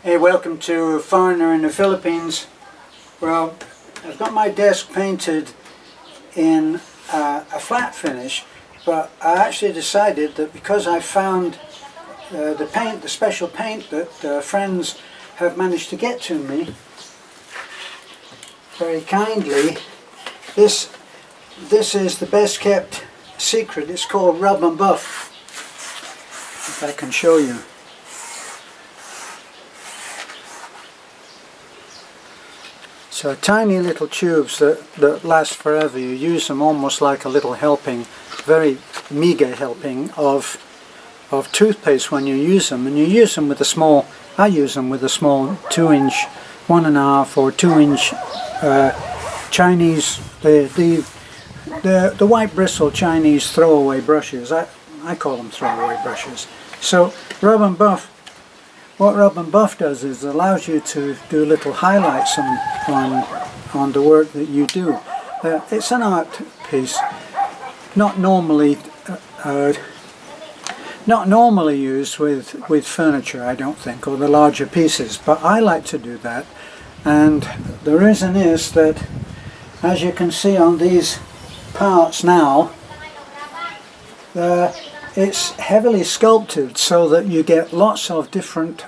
Hey, welcome to Foreigner in the Philippines. Well, I've got my desk painted in a flat finish, but I actually decided that because I found the special paint that friends have managed to get to me very kindly, this is the best kept secret. It's called Rub and Buff, if I can show you. So tiny little tubes that last forever. You use them almost like a little helping, very meager helping of toothpaste when you use them. And you use them with a small, I use them with a small 2-inch, 1.5 or 2-inch Chinese, the white bristle Chinese throwaway brushes. I call them throwaway brushes. So Rub and Buff. What Rub and Buff does is allows you to do little highlights on the work that you do. It's an art piece, not normally used with furniture, I don't think, or the larger pieces. But I like to do that, and the reason is that, as you can see on these parts now, it's heavily sculpted so that you get lots of different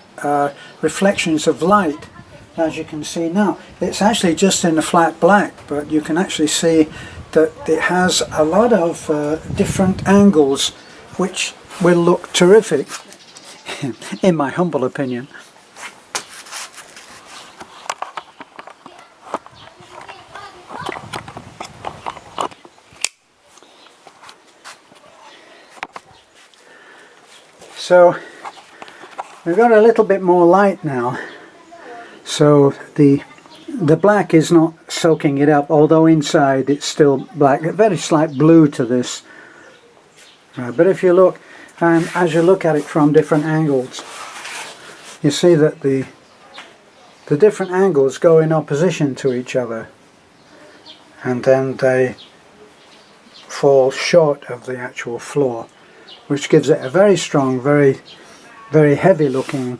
reflections of light, as you can see now. It's actually just in a flat black, but you can actually see that it has a lot of different angles which will look terrific in my humble opinion. So we've got a little bit more light now, so the black is not soaking it up, although inside it's still black. A very slight blue to this, but if you look, and as you look at it from different angles, you see that the different angles go in opposition to each other, and then they fall short of the actual floor, which gives it a very strong, very heavy looking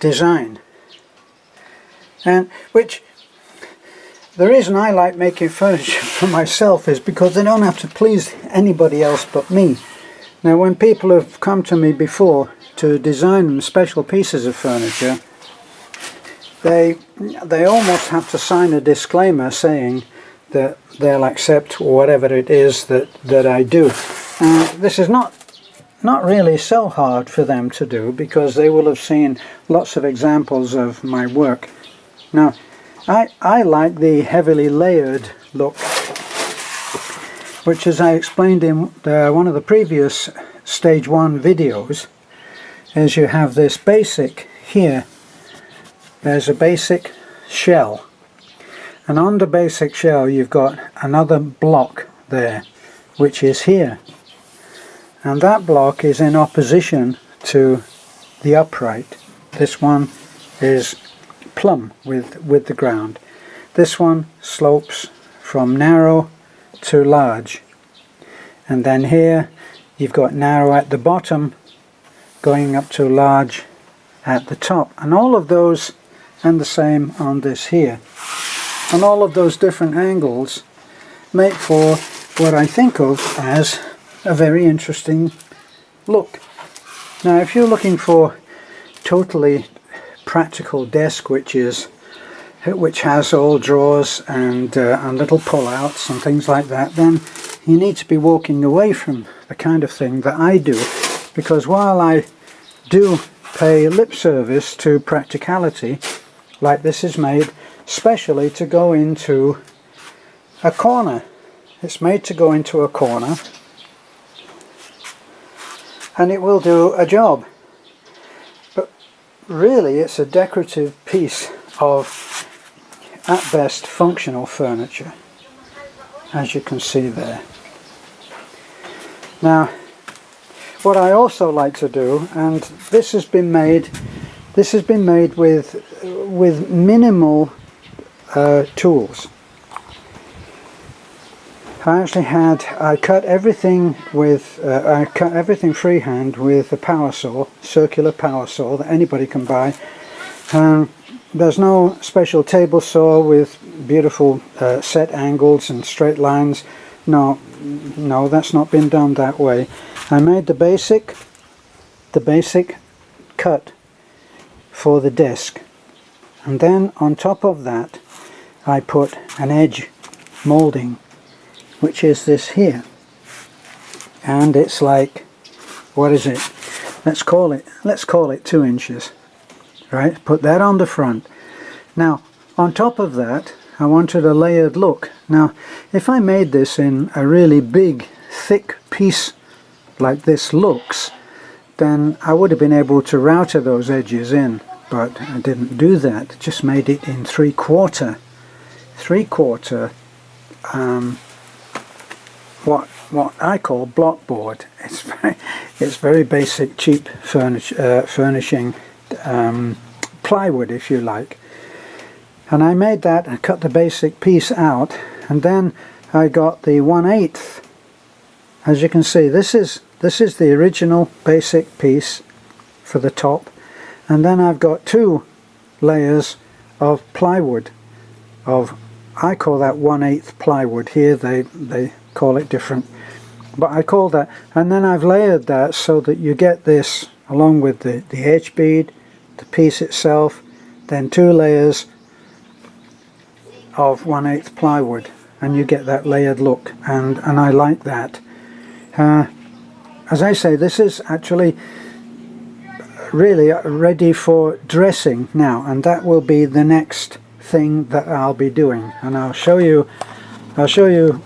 design. And which, the reason I like making furniture for myself is because I don't have to please anybody else but me. Now, when people have come to me before to design them special pieces of furniture, they almost have to sign a disclaimer saying that they'll accept whatever it is that I do. This is not really so hard for them to do, because they will have seen lots of examples of my work. Now, I like the heavily layered look, which, as I explained in one of the previous stage 1 videos, is you have this basic here. There's a basic shell. And on the basic shell you've got another block there, which is here. And that block is in opposition to the upright. This one is plumb with the ground. This one slopes from narrow to large. And then here you've got narrow at the bottom going up to large at the top. And all of those, and the same on this here. And all of those different angles make for what I think of as a very interesting look. Now, if you're looking for totally practical desk which has all drawers and little pull-outs and things like that, then you need to be walking away from the kind of thing that I do, because while I do pay lip service to practicality, like this is made specially to go into a corner. It's made to go into a corner, and it will do a job. But really it's a decorative piece of, at best, functional furniture, as you can see there. Now, what I also like to do, and this has been made with minimal tools. I cut everything freehand with a power saw, circular power saw that anybody can buy. There's no special table saw with beautiful set angles and straight lines. No, that's not been done that way. I made the basic cut for the disc, and then on top of that I put an edge molding, which is this here, and it's like, what is it? Let's call it 2 inches, right? Put that on the front. Now on top of that I wanted a layered look. Now if I made this in a really big thick piece like this looks, then I would have been able to router those edges in, but I didn't do that. Just made it in 3/4 what I call block board. It's very basic, cheap furnishing, plywood if you like. And I made that, I cut the basic piece out, and then I got the 1/8. As you can see, this is the original basic piece for the top, and then I've got 2 layers of plywood. I call that 1/8 plywood. Here they call it different, but I call that, and then I've layered that so that you get this along with the edge bead, the piece itself, then 2 layers of 1/8 plywood, and you get that layered look, and I like that. As I say, this is actually really ready for dressing now, and that will be the next thing that I'll be doing, and I'll show you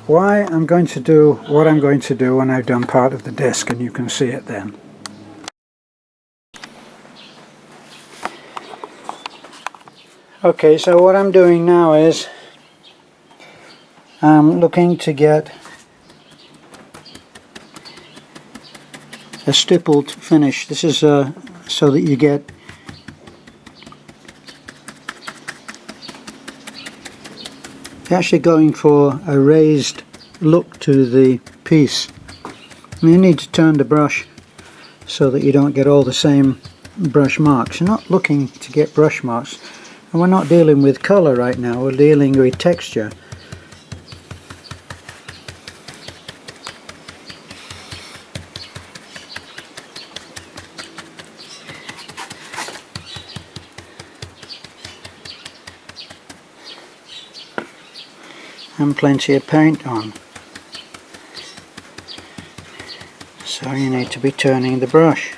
why I'm going to do what I'm going to do when I've done part of the disc, and you can see it then. Okay, so what I'm doing now is I'm looking to get a stippled finish. This is so that you get you're actually going for a raised look to the piece. And you need to turn the brush so that you don't get all the same brush marks. You're not looking to get brush marks, and we're not dealing with colour right now, we're dealing with texture. And plenty of paint on, so you need to be turning the brush.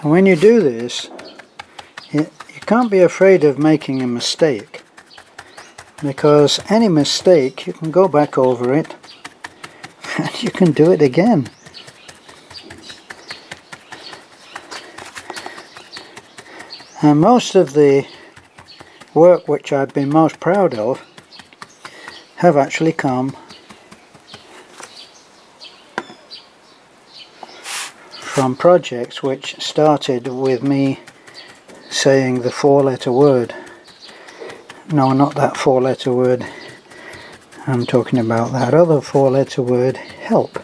And when you do this, you can't be afraid of making a mistake, because any mistake you can go back over it and you can do it again. And most of the work which I've been most proud of have actually come from projects which started with me saying the 4-letter word. No, not that 4-letter word. I'm talking about that other 4-letter word, help.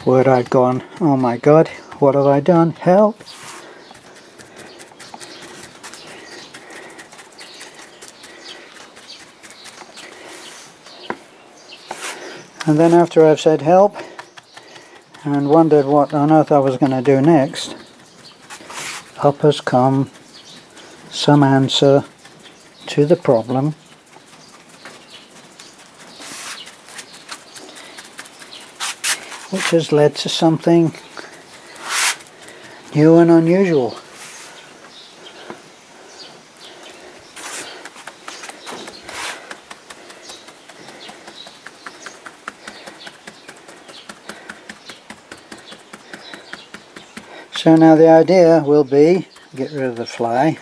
Word I've gone, oh my God, what have I done? Help. And then after I've said help and wondered what on earth I was going to do next, up has come some answer to the problem, which has led to something new and unusual. So now the idea will be, get rid of the fly,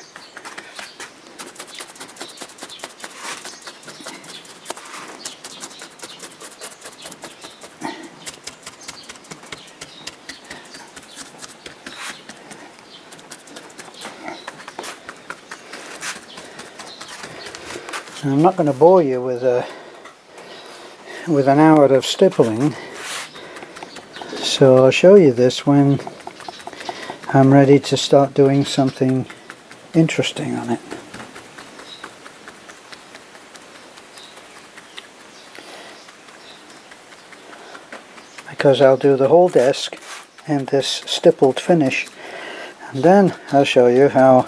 I'm not going to bore you with an hour of stippling, so I'll show you this when I'm ready to start doing something interesting on it. Because I'll do the whole desk in this stippled finish, and then I'll show you how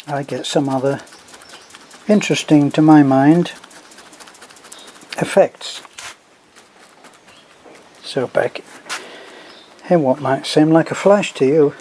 I get some other interesting, to my mind, effects. So back in what might seem like a flash to you,